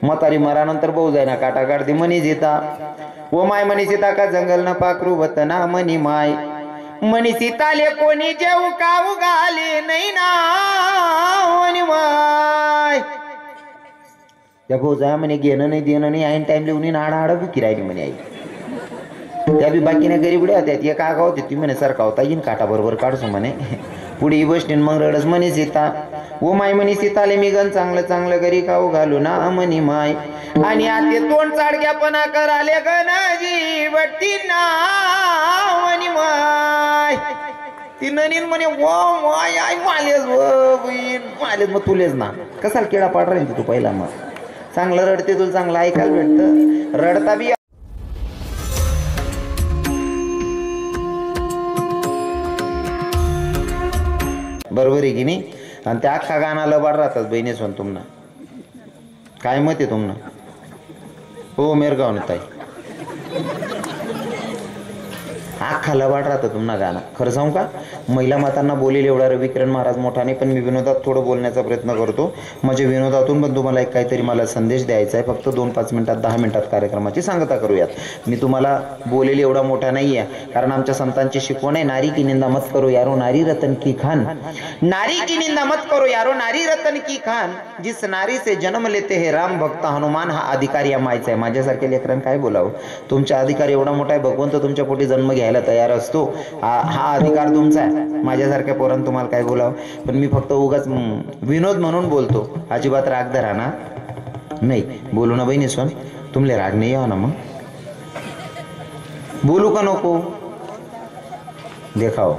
म्हातारी मरानंतर भाऊ जाईना काटा काढते मनी सीता ओ माय मनी सीता का जंगल न पाखरू वतना मनी माय मनी सीताले कोणी जेऊ काऊ गाले नाही ना मनी माय त्या भाऊ जा म्हणे घेणं नाही देणं नाही ऐन टाइम लिहून आडा बुकी राहिली म्हणे आई त्या बी बाकीने गरीबड्या त्यात एक आगा होती ती म्हणे सरकावता येईन काटा बरोबर काढसो म्हणे पुढे बसते मग रडस म्हणे सीता ओ माय म्हणे सीताले मी गण चांगलं चांगलं घरी खाऊ घालू ना म्हणी माय आणि आते तोंड चाडक्यापणा कराले गणाजी बट्टी ना म्हणी माय ती ननीन म्हणे वो माय आई मालेच व बहीण मालेच मग तुलेच ना कसाला केळा पाड राहील तू पहिला मग चांगलं रडते तुला चांगलं ऐकायला भेटतं रडता बी बरोबर आहे की नाही आणि त्या अख्खा गाणं लबाड राहतात बहिणी सोन तुम्हाला काय मत आहे तुम्हाला हो मेरगाव ताई अख्खा लबाड राहतं तुम्हाला गाणं खरं सांगू का महिला मातांना बोलेल एवढा रविकिरण महाराज मोठा नाही पण मी विनोदात थोडं बोलण्याचा प्रयत्न करतो म्हणजे विनोदातून पण तुम्हाला एक काहीतरी मला संदेश द्यायचा आहे फक्त 2-5 मिनिटात 10 मिनिटात कार्यक्रमाची सांगता करूयात मी तुम्हाला बोलेल एवढा मोठा नाही आहे कारण आमच्या संतांची शिकवण आहे नारी की निंदा मत करो यारो नारी रतन की खान नारी की निंदा मत करो यारो नारी रतन की खान जिस नारी से जन्म लेते हे राम भक्त हनुमान हा अधिकार या मायचा आहे माझ्यासारख्या लेकरांना काय बोलावं तुमचा अधिकार एवढा मोठा आहे भगवंत तुमच्या पोटी जन्म घ्यायला तयार असतो हा अधिकार तुमचा आहे माझ्यासारख्या पोरांना तुम्हाला काय बोलावं पण मी फक्त उगाच विनोद म्हणून बोलतो अजिबात राग धरा ना नाही बोलू ना बहिणी सोन तुमले राग नाही यावं ना मग बोलू का नको देखाव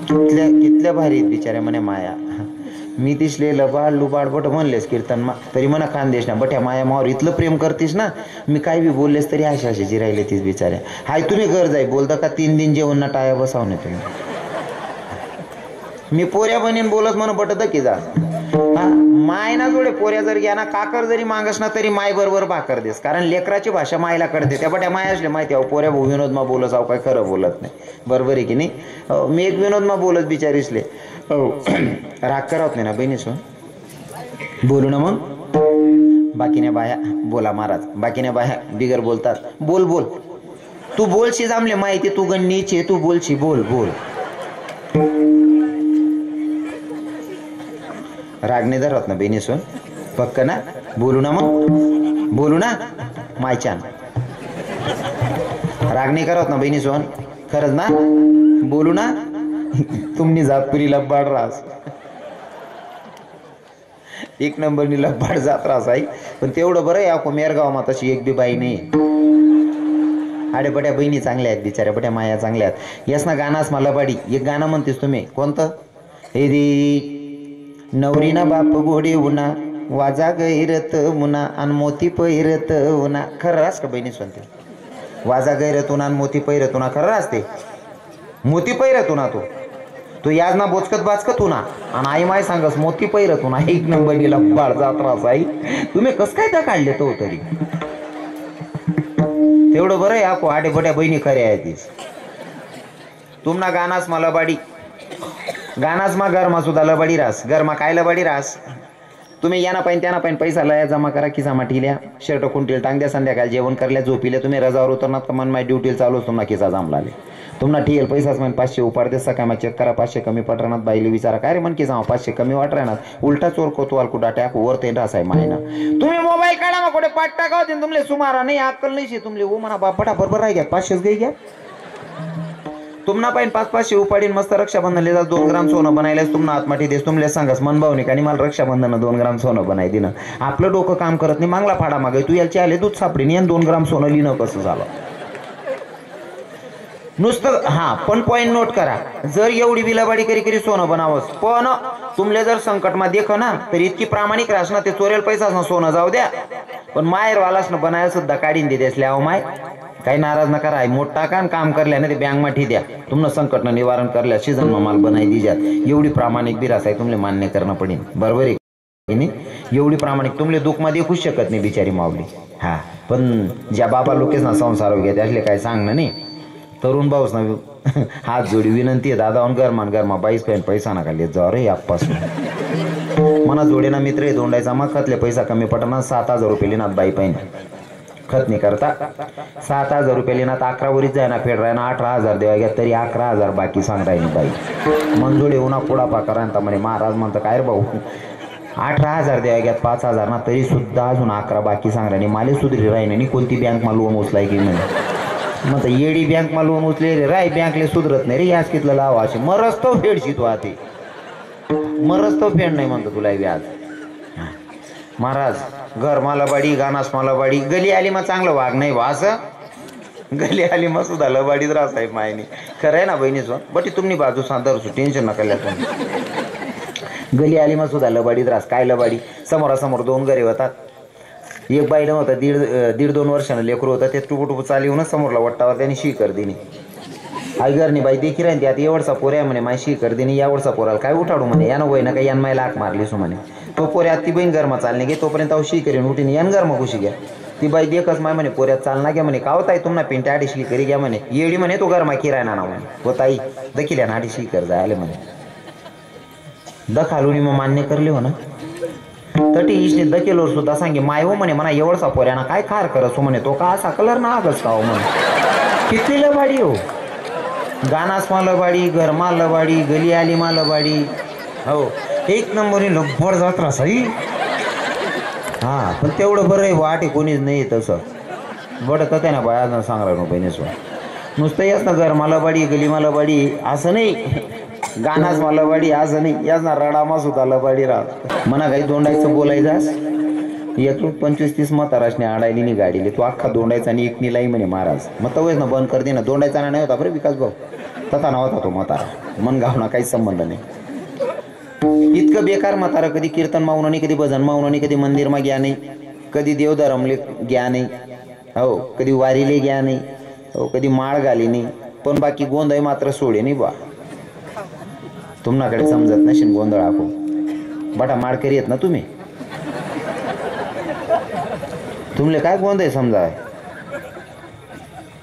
कितल्या भारी बिचाऱ्या म्हणे माया मी तिसले लबाड लुबाड बट म्हणलेस कीर्तन तरी म्हणा खानदेश ना बट्या माया मावर इथलं प्रेम करतीस ना मी काय बी बोललेस तरी अशा अशी राहिले तीच बिचाऱ्या हाय तुम्ही घर जाई बोलता का 3 दिन जेवण ना टाया बसाव नाही तुम्ही मी पोऱ्या बनीन बोलत म्हणून बटत की जा माय ना जोडे पोऱ्या जर घ्या ना काकर जरी मागस ना तरी माय बरोबर भाकर देस कारण लेकराची भाषा मायला कळते त्या बट्या माय असले माहिती आहे पोऱ्या भाऊ विनोद मा बोलत आहो काय खरं बोलत नाही बरोबर आहे की नाही मी एक विनोद मा बोलत बिचारीसले राग करावत नाही ना बहिणी सोन बोलू ना मग बाकीने बाया बोला महाराज बाकीने बाया बिगर बोलतात बोल बोल तू बोलशी जामले माहिती तू गणनीचे तू बोलशी बोल बोल राग नाही धरत ना बहिणी सोन पक्क ना बोलू ना मग बोलू ना मायच्यान राग नाही करत ना बहिणी सोन खरंच ना बोलू ना तुमनी जातपुरी लब्बाड रास एक नंबरनी लब्बाड जात रास आई पण तेवढं बरं आहे अको मेरगाव तशी एक बी बाई नाही आडे बट्या बहिणी चांगल्या आहेत बिचाऱ्या बट्या माया चांगल्या आहेत यस ना गाणास मला बाडी एक गाणं म्हणतेस तुम्ही कोणतं हे दी नवरी ना बाप गोडे उन्हा वाजा गैरत मुना आणि मोती पैरत उन्हा खरं रास का बहिणी म्हणते वाजा गैरत उन्हा मोती पैरत उन्हा खरं असते मोती पैरत उन्हा तू याज ना बोचकत बाचकत उन्हा आणि आई माय सांगस मोती पैरत उन्हा एक नंबर गेला बाळ जात रास आई तुम्ही कस काय त्या काढले तो तरी तेवढं बरं या को आडे बट्या बहिणी खऱ्या आहे तीच तुमना गानास मला बाडी गानास मा घरमा सुद्धा लबाडी रास घरमा काय लबाडी रास तुम्ही याना पाहिजे त्याना पाहिजे पैसा लया जमा करा की जमा ठिल्या शर्ट कुंटील टांग द्या संध्याकाळी जेवण करल्या झोपिले तुम्ही रजावर उतरणार तर मन माय ड्युटीला चालू तुम्हाला किसा जाम लागले तुम्हाला ठेल पैसाच म्हण 500 उपाड दे सकाळ चेक करा 500 कमी पटरानात बाईले विचारा काय रे मन की जाऊ 500 कमी वाट राहणार उलटा चोर कोतवाल कुठा टाक वर ते रासाय मायना तुम्ही मोबाईल काढा मग कुठे पाट टाकाव देन तुमले सुमारा नाही अक्कल नाही तुमले ओ म्हणा बापटा बरोबर राही घ्या 500 गई घ्या तुम्हाला पाहिजे 500 उपाडीन मस्त रक्षाबंधन ले 2 ग्राम सोनं बनायलाच तुम्हाला आत्माठी देस तुमले सांगस मन भावने आणि मला रक्षाबंधन 2 ग्राम सोनं बनाय दिनं आपलं डोकं काम करत नाही मागला फाडा मागे तू याचे आले दूध सापडीन 2 ग्राम सोनं लिहिणं कसं झालं नुसतं हा पण पॉइंट नोट करा जर एवढी विलाबाडी करी सोनं बनावस पण तुमले जर संकटमा देख ना तर इतकी प्रामाणिक रास ना ते चोरेल पैसाच ना सोनं जाऊ द्या पण माहेर वालास ना बनायला सुद्धा काढीन दे देसले आहो माय काही नाराज नका राय मोठा काम करल्याने ते बँक मा ठी द्या तुमनं संकटनं निवारण करल्या सीझन मा माल बनाई दिजात एवढी प्रामाणिक बिरास आहे तुमले मान्य करणं पडेल बरोबर आहे नाही एवढी प्रामाणिक तुमले दुःख मध्ये देखू शकत नाही बिचारी माऊली हा पण ज्या बाबा लोकेच ना संसार घ्या त्यातले काय सांगणं नाही तरुण भाऊस ना हात जोडी विनंती आहे दादा गरमान गरमा 22 पॅन पैसा नका लेत जाऊ रे आपासून मना जोडेना मित्र आहे दोंडायचा मग खतले पैसा कमी पडना 7,000 रुपये लिनात बाई पाहिजे खत नाही करता 7,000 रुपये लिनात 11 वरीच जाय ना फेड राय ना 18,000 देवा घ्या तरी 11,000 बाकी सांग राहिली बाई मन जोडे उन्हा पुढा पाकरांता म्हणे महाराज म्हणतं काय रे भाऊ 18,000 द्यावा घ्यात 5,000 ना तरी सुद्धा अजून 11 बाकी सांग राहिली माले सुधरी राही नाही कोणती बँक मा लोन उचलाय की म्हणे मग येडी बँक मा लोन उचले रे राय बँकले सुधरत नाही रे याच कितलं लावा असे मरच तो फेडशी तू आधी मरच तो फेड नाही म्हणतो तुला व्याज महाराज घर मालाबाडी गानास मालाबाडी गली आली मग चांगलं वाघ नाही बा असं गली आली मग सुद्धा लबाडीच राहा साहेब मायनी खरं आहे ना बहिणीच बटी तुम्ही बाजू सांधर टेन्शन नका ल्यातून गली आली मग सुद्धा लबाडीत रास काय लबाडी समोरासमोर 2 घरे होतात एक बाई नव्हता दीड 2 वर्षानं लेकरू होतं ते टुपू चाली होऊन समोरला वट्टावर त्याने शी कर दिनी आई घरनी बाई देखी राहीन त्यात एवढसा पोऱ्या म्हणे माय शी कर दिनी एवढसा पोराला काय उठाडू म्हणे यानं वय ना काय यान माय लाक मारली सो म्हणे तो पोऱ्यात ती बहीण गरमा चालणे गे तोपर्यंत शी करीन उठीन यान गरमा खुशी घ्या ती बाई देखच माय म्हणे पोऱ्यात चालना घ्या म्हणे कावत आहे तुम्हाला पिंट्या आडीशी करी घ्या म्हणे येडी म्हणे तो गरमा किराय ना म्हणे होताई दखिल्या ना आडीशी कर जायले म्हणे दखालूनी मग मान्य करले हो ना तटी इशने दकेलोर सुद्धा सांगे माय हो म्हणे म्हणा एवढसा पोऱ्याना काय खार करस हो म्हणे तो का असा कलर ना आगच का हो म्हणे कितली लबाडी हो गानास मा लबाडी घरमा लबाडी गली आली मा लबाडी हो 1 नंबरनी लब्बड जात्रा सही हा पण तेवढं बरं आहे वाटे कोणीच नाही तसं बडत आहे ना बाया सांगणार ना बहिणीस नुसतं याच ना घरमा लबाडी गली मा लबाडी असं नाही गानाच मला लबाडी असं नाही याच ना रडामा सुद्धा लबाडी राहत म्हणा काही दोंडायचं बोलायचास यातून 25-30 म्हाताराशने आडायली नाही गाडीले तो अख्खा दोंडायचा आणि एक निलाई म्हणे महाराज मग तवच ना बंद कर दे ना दोंडायचा नाही होता बरं विकास भाऊ तसा नव्हता तो म्हातारा मन गावना काहीच संबंध नाही इतकं बेकार म्हातारा कधी कीर्तन मावून नाही कधी भजन मावून नाही कधी मंदिर मा ग्या नाही कधी देवधरमले ग्या नाही हो कधी वारीले ग्या नाही हो कधी माळ घाली नाही पण बाकी गोंधळ मात्र सोडे नाही बा तुम्हाकडे समजत नसेल गोंधळ आखो बटा माळकरी येत ना तुम्ही तुमले काय गोंधळ समजाय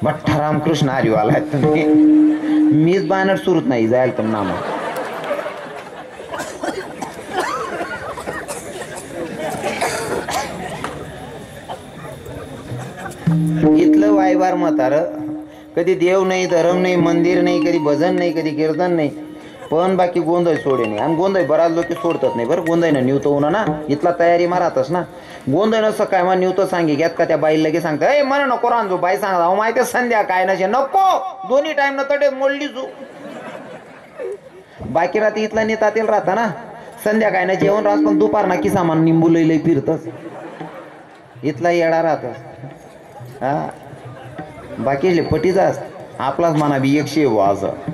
भट्टा रामकृष्ण हरी आलाय तुम्ही मीच बानर सुरत नाही जायल तुम नाम इथलं वायवार म्हातार कधी देव नाही धर्म नाही मंदिर नाही कधी भजन नाही कधी कीर्तन नाही पण बाकी गोंधळ सोडे नाही आणि गोंधळ बराच लोक सोडतात नाही बरं गोंधळ ना निवतो होणं ना इथला तयारी मारातच ना गोंधळ नसं काय मग निवतो सांगे घ्यात का त्या बाईला लगे सांगता ए मला नको रांजो बाई सांगा अहो माहिती संध्या काय नसे नको दोन्ही टाइम न तडे मोडली जो बाकी रात्री इथला नेतातील राहता ना संध्याकाळ ना जेवण राहत पण दुपार ना की सामान निंबू लई फिरतच इथला येडा राहत हा बाकी पटीचा आपलाच माना बी 100 व असं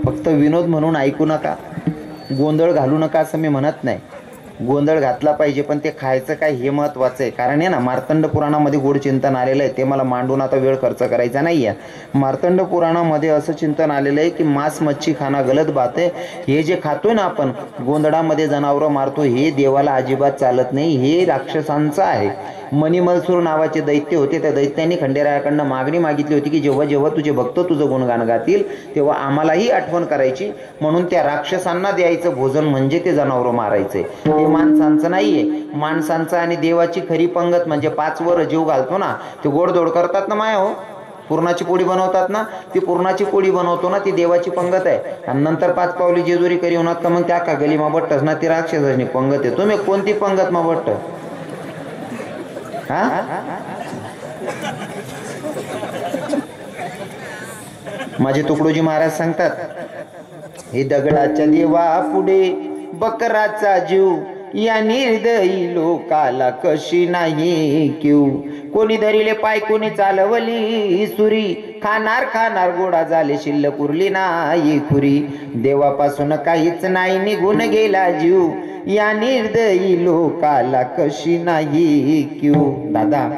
फक्त विनोद म्हणून ऐकू नका गोंधळ घालू नका असं मी म्हणत नाही गोंधळ घातला पाहिजे पण ते खायचं काय हे महत्वाचं आहे कारण आहे ना मार्तंड पुराणामध्ये गोड चिंतन आलेलं आहे ते मला मांडून आता वेळ खर्च करायचा नाही आहे मार्तंड पुराणामध्ये असं चिंतन आलेलं आहे की मांस मच्छी खाणं गलत बात आहे हे जे खातोय ना आपण गोंधळामध्ये जनावरं मारतो हे देवाला अजिबात चालत नाही हे राक्षसांचं आहे मणिमलसूर नावाचे दैत्य होते त्या दैत्यांनी खंडेरायाकडनं मागणी मागितली होती की जेव्हा जेव्हा तुझे भक्त तुझं गुणगान गातील तेव्हा आम्हालाही आठवण करायची म्हणून त्या राक्षसांना द्यायचं भोजन म्हणजे ते जनावरं मारायचे हे माणसांचं नाहीये माणसांचं आणि देवाची खरी पंगत म्हणजे 5 वर जीव घालतो ना ते गोडधोड करतात ना माया हो पुरणाची पोळी बनवतात ना ती पुरणाची पोळी बनवतो ना ती देवाची पंगत आहे आणि नंतर 5 पावली जेजुरी करी होणार का मग त्या का गलीमा बट्टस ना ती राक्षसाची पंगत आहे तुम्ही कोणती पंगत मा बट्ट हा माझे तुकडोजी महाराज सांगतात हे दगडाच्या देवा पुढे बकराचा जीव या निर्दयी लोकाला कशी नाही क्यू कोणी धरिले पाय कोणी चालवली सुरी खाणार खाणार गोडा झाले शिल्लक उरली नाही खुरी देवापासून काहीच नाही निघून गेला जीव या निर्दयी लोकाला कशी नाही क्यू दादा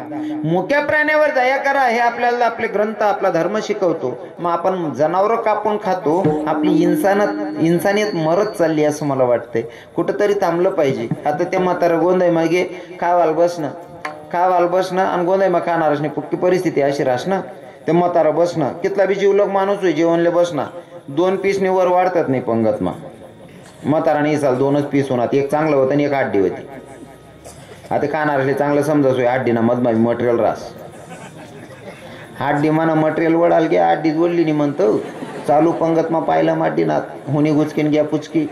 मुक्या प्राण्यावर दया करा हे आपल्याला आपले ग्रंथ आपला धर्म शिकवतो मग आपण जनावर कापून खातो आपली इंसानियत मरत चालली असं मला वाटतंय कुठंतरी थांबलं पाहिजे आता ते म्हातारं गोंधळ मागे खावाल बसणं खावाल बसणं आणि गोंधळ मग खाणारच नाही पुक्की परिस्थिती अशी रासणं ते म्हातारा बसणं कितला बी जीवलग माणूस होय जेवणले बसणं 2 पीसने वर वाढतात नाही पंगत म्हातारा नाही चाल 2च पीस होणार एक चांगलं होतं आणि एक आड्डी होती आता खाणारले चांगलं समजायचोय आड्डीना मधमा मटेरियल रास आड्डी म्हणा मटेरियल वडाल घ्या आड्डीच वडली नाही म्हणतो चालू पंगत मग पाहिलं माडीनात हुनी गुचकीन घ्या पुचकी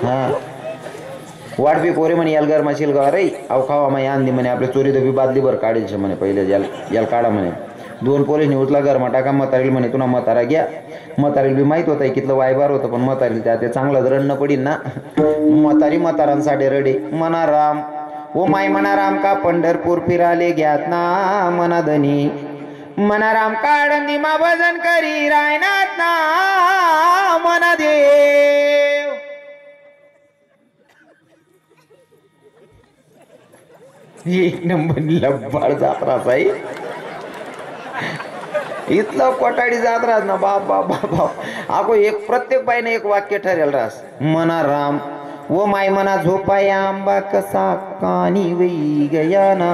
हा वाढपी पोरे म्हणे याल गरमा शिलगाव रे अव खावा माही आणली म्हणे आपल्या चोरी दबी बादली भर काढील म्हणे पहिले याल काढा म्हणे 2 पोलीसनी उचला गरमा टाका म्हातारील म्हणे तुला म्हातारा घ्या म्हातारील बी माहित होतं कितलं वायबार होतं पण म्हातारील त्या ते चांगलं रडणं पडील ना म्हातारांसाठी रडे मना राम ओ माय मना राम का पंढरपूर फिराले घ्यात ना मना धनी मना राम काढंदी मा भजन करी रायनाथ ना मना देव एक नंबर लब्बाड जात्राच आहे इथलं कोटाडी जात्राच ना बाप बाप बाप बाप अगो एक प्रत्येक बाईने एक वाक्य ठरेल रास मना राम वो माय मना झोपाया आंबा कसा कानी वई गया ना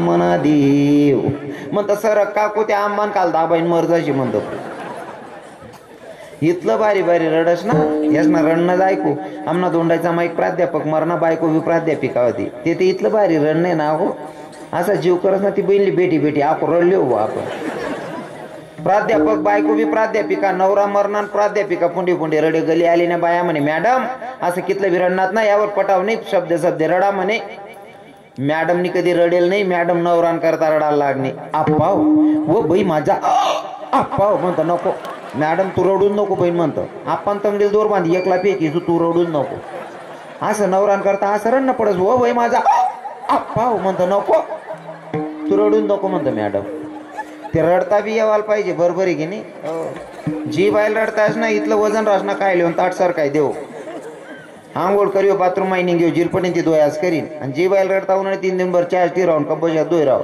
मना देव म्हणतं सर काकू त्या आंबान काल दाबाईन मर्जाशी म्हणतो इथलं बारी बारी रडस ना हेच ना रडणं ऐकू आमना दोंडायचा माईक प्राध्यापक मरणा बायको बी प्राध्यापिका होती ते इथलं बारी रडणे ना हो असा जीव करत ना ती बहिणी बेटी आपण रडले हो आपण प्राध्यापक बायको बी प्राध्यापिका नवरा मरणार प्राध्यापिका पुंडी रडे गली आली ना बाया म्हणे मॅडम असं कितलं बी रडणार ना यावर पटाव नाही शब्द रडा म्हणे मॅडमनी कधी रडेल नाही मॅडम नवरान करता रडायला लागणे आप्पाव व बाई माझा आप्पाव म्हणतो नको मॅडम तू रडून नको बहीण म्हणतो आपण तंगडील दोर बांधी एकला फेकी तू रडून नको असं नवरान करता असं रडणं पडस हो बाई माझा आप्पाव म्हणतो नको तू रडून नको म्हणतो मॅडम ते रडता बी यावायला पाहिजे बरोबर आहे की नाही जी बायला रडतास ना इथलं वजन रास ना काय लिहून ताटसार काय देऊ आंघोळ करियो बाथरूम मायनिंग घेऊ जिरपणी ती दोयास करीन आणि जी बायला रडता उन्हाळी 3 दिनभर चार्ज ती राहून कब्बशात दोय राव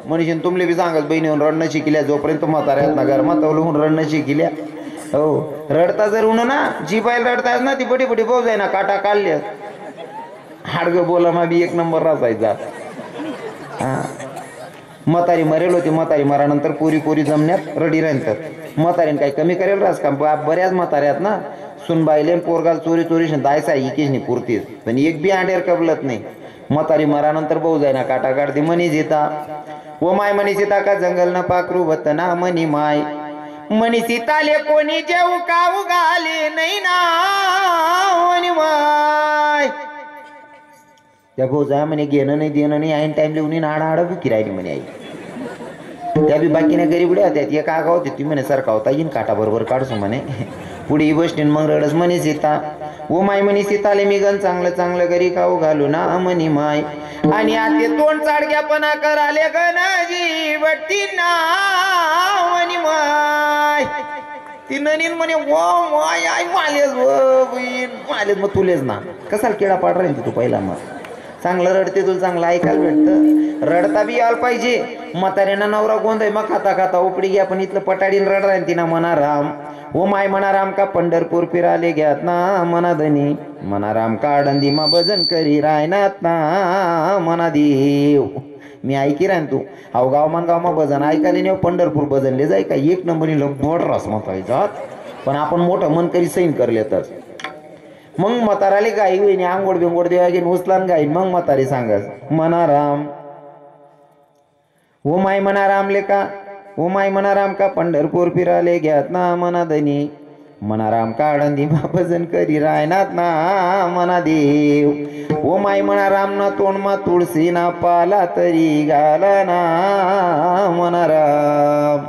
मनीषीन तुमले बी सांगत बहिणीहून रडणं शिकल्या जोपर्यंत म्हाताऱ्यात ना घरमात होऊन रडणं शिकल्या हो रडता जर उन ना जी बायला रडतास ना ती बडी भाऊ जाय ना काटा काढल्या हाडगं बोला मा बी 1 नंबर रासायचा हा म्हातारी मरेल होती म्हातारी मरानंतर पोरी जमण्यात रडी राहतात म्हातारीन काही कमी करेल रास का बऱ्याच म्हाताऱ्यात ना सुनबाईले पोरगाल चोरी दायसा इकीच नाही पुरतीच पण एक बी आंडेर कबलत नाही म्हातारी मरानंतर भाऊ जाय ना काटा काढते मनीस येता ओ माय मनीस येता का जंगल न पाखरू वतना मनी माय मनीस येताले कोणी जेऊ काऊ गाले नाही ना मनी माय त्या भाऊ जाय म्हणे घेणं नाही देणं नाही ऐन टाइम लिहून आडा बुकी राहिली म्हणे आई त्या बी बाकीने गरीबड्या होत्या एक आगा होती ती म्हणे सारखा होता येईन काटा बरोबर काढसो म्हणे पुढे बसतील मग रडस म्हणे सीता ओ माय म्हणे सीताले मी गण चांगलं घरी खाऊ घालू ना म्हणी माय आणि आते तोंड चाडग्यापणा कराले गणाजी बट्टी ना म्हणी माय ती ननीन म्हणे वो माय आई मालेस व बहीण मालेस मग तुलेच ना कसाल किडा पाड राहील तू पहिला मग चांगलं रडते तुला चांगलं ऐकायला भेटतं रडता बी यायला पाहिजे म्हाताऱ्यांना नवरा गोंधळ मग खाता उपडी घ्या पण इथलं पटाडीन रड राहील तिना मना राम ओ माय मना राम का पंढरपूर फिराले घ्यात ना मना धनी मना राम का आडंदी मा भजन करी रायनात ना मना देव मी ऐकी राहीन तू अव गाव मा भजन ऐकायला नाही पंढरपूर भजनले जाय का 1 नंबरी मोठ रास म्हणता पण आपण मोठं मन करी सैन करलेतच मग म्हाताराले गाई होईन आंघोळ बिंगोड देवा घेऊन उचलान गाईन मग म्हातारी सांगस मना राम ओ माय मना राम लेका ओ माय मना राम का पंढरपूर फिराले घ्यात ना मना धनी मना राम का आडंदी मा भजन करी रायनात ना मना देव ओ माय मना राम ना तोंड मा तुळसी ना पाला तरी घाला ना मना राम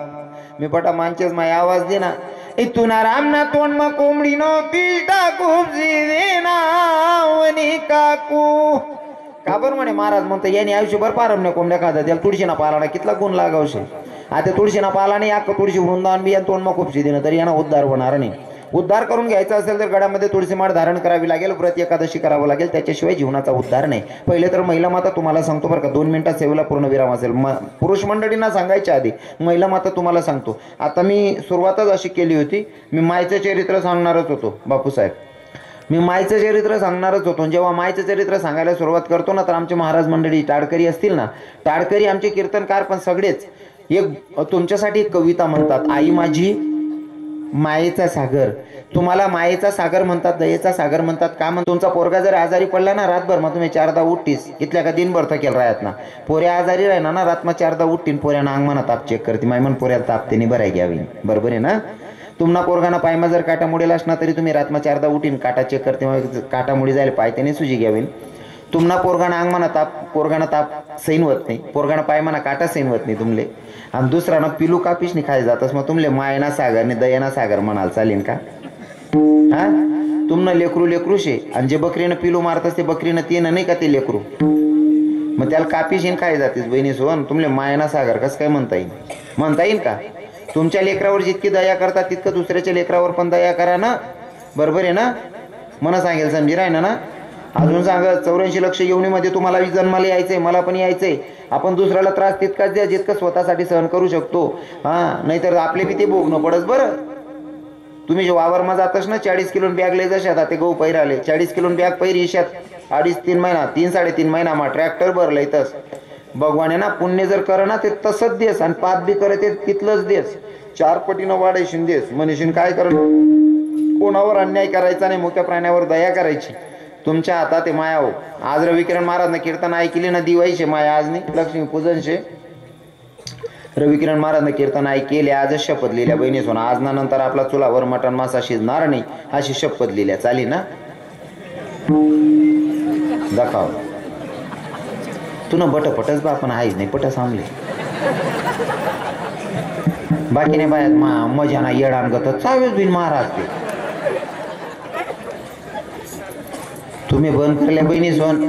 मी पटा मांचेस माय आवाज दे ना इथून राम ना तोंड मा कोंबडी नो पिलटा खूप देना वनी काकू काबर म्हणे महाराज म्हणतो याने आयुष्यभर पारमण्या कोंबड्या खातात त्याला तुळशीना पालाना कितला गुण लागावशे आता तुळशीना पाला नाही अख्खं तुळशी वृंदावन बी तोंड मा खूपशी देणं तरी यांना उद्धार होणार नाही उद्धार करून घ्यायचा असेल तर गळ्यामध्ये तुळशी माळ धारण करावी लागेल व्रत एकादशी करावं लागेल त्याच्याशिवाय जीवनाचा उद्धार नाही पहिले तर महिला माता तुम्हाला सांगतो बरं का 2 मिनिटात सेवेला पूर्ण विराम असेल पुरुष मंडळींना सांगायच्या आधी महिला माता तुम्हाला सांगतो आता मी सुरुवातच अशी केली होती मी मायचं चरित्र सांगणारच होतो बापूसाहेब मी मायचं चरित्र सांगणारच होतो. जेव्हा मायचं चरित्र सांगायला सुरुवात करतो ना, तर आमचे महाराज मंडळी टाळकरी असतील ना, टाळकरी आमचे कीर्तनकार पण सगळेच एक तुमच्यासाठी एक कविता म्हणतात, आई माझी मायेचा सागर. तुम्हाला मायेचा सागर म्हणतात, दयेचा सागर म्हणतात का? तुमचा पोरगा जर आजारी पडला ना रातभर, मग तुम्ही 4दा उठतीस इथल्या का दिनभर थकेल राहत ना. पोऱ्या आजारी राहिना ना रात, मग 4दा उठतीन. पोऱ्यानं अंगमाना ताप चेक करते, माय मन पोऱ्याला तापतेनी बराय घ्यावी. बरोबर आहे ना? तुम्हाला पोरगाना पायमा जर काटा मुडेला असणार तरी तुम्ही रातमा 4दा उठीन, काटा चेक करते, काटा मुडी जायला पाय त्याने सुजी घ्यावी. तुम्हाला पोरगाना अंगमाना ताप, पोरगाना ताप सैन होत नाही, पोरगाना पायमाना काटा सैन होत नाही तुमले, आणि दुसरा पिलू कापीसनी खाय जातस, मग तुमले मायना सागर ने दयाना सागर म्हणाल चालेल का? हा, तुमनं लेकरू लेकरू शे, आणि जे बकरीनं पिलू मारतस ते बकरीनं तीन नाही का ते लेकरू, मग त्याला कापीशीन खाय जातेस बहिणी सोन. तुमले मायना सागर कसं काय म्हणता येईल? म्हणता येईल का? तुमच्या लेकरावर जितकी दया करता तितकं दुसऱ्याच्या लेकरावर पण दया करा ना. बरोबर आहे ना? मला सांगेल समजी राही ना. अजून सांगा, 84 लक्ष योनीमध्ये तुम्हाला जन्माला यायचंय, मला पण यायचंय. आपण दुसऱ्याला त्रास तितकाच द्या जितकं स्वतःसाठी सहन करू शकतो. हा, नाहीतर आपले बी ते भोगणं पडस. बरं, तुम्ही जे वावरमा जातस ना 40 किलो बॅग लय जशात ते गहू पैराले 40 किलो बॅग पैरी शेत 2.5-3 महिना 3-3.5 महिना मा ट्रॅक्टर भरलंय. तस भगवान ना पुण्य जर कर ना ते तसंच देस, आणि पाप बी करे ते तिथलंच देस, 4 पटीनं वाढायशीन देस. मनीषीन काय कर, कोणावर अन्याय करायचा नाही, मोठ्या प्राण्यावर दया करायची. तुमच्या हातात आहे माया. हो, आज रविकिरण महाराज कीर्तन ऐकली ना, दिवाळीचे माया आज नाही लक्ष्मी पूजनशे. रविकिरण महाराज कीर्तन ऐकेले, आजच शपथ लिहिल्या बहिणी सोना, आज ना नंतर आपला चुलावर मटण मासा शिजणार नाही अशी शपथ लिहिल्या. चाली ना? दाखव तुन बटपटच बा, पण आहेच नाही पट सांगले बाकी नाही बाया मजा ना येडान गत चावेच बिन महाराज ते. तुम्ही बंद करल्या बहिणी सोन,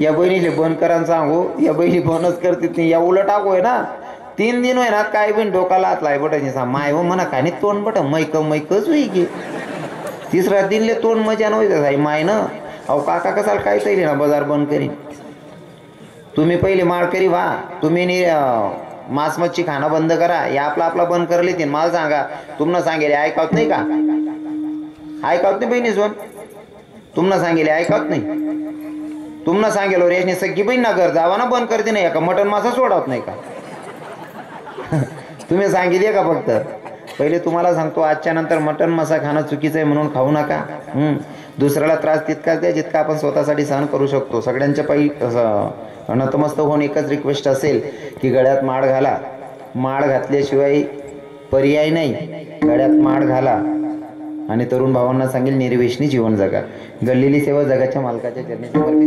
या बहिणीले बंद करा सांगू, या बहिणी बंदच करते नाही. या उलट टाकू ना 3 दिन होय ना, काय बिन डोकाला हात लाय बटायची सा माय हो म्हणा काय नाही तोंड बट मैकच होई गे. 3रा दिनले तोंड मजा नव्हतं माय ना. अहो काका कसाल काय तरी ना बाजार बंद करीन. तुम्ही पहिले माळकरी व्हा, तुम्ही मांस मच्छी खाणं बंद करा, या आपला बंद करले तीन. मला सांगा, तुम्हाला सांगेल ऐकावत नाही का? ऐकावत नाही बहिणी सोन, तुम्हाला सांगेल ऐकावत नाही. तुम्हाला सांगेल रेशने सगळी बहीण ना घर जावा ना बंद करते नाही का? मटण मासा सोडावत नाही का? तुम्ही सांगितले का? फक्त पहिले तुम्हाला सांगतो, आजच्या नंतर मटण मासा खाणं चुकीचं आहे म्हणून खाऊ नका. दुसऱ्याला त्रास तितकाच द्या जितका आपण स्वतःसाठी सहन करू शकतो. सगळ्यांच्या पायी नतमस्त होऊन एकच रिक्वेस्ट असेल की गळ्यात माळ घाला. माळ घातल्याशिवाय पर्याय नाही, गळ्यात माळ घाला. आणि तरुण भावांना सांगेल निर्वेशनी जीवन जगा. गल्लेली सेवा जगाच्या मालकाच्या चरणी समर्पित.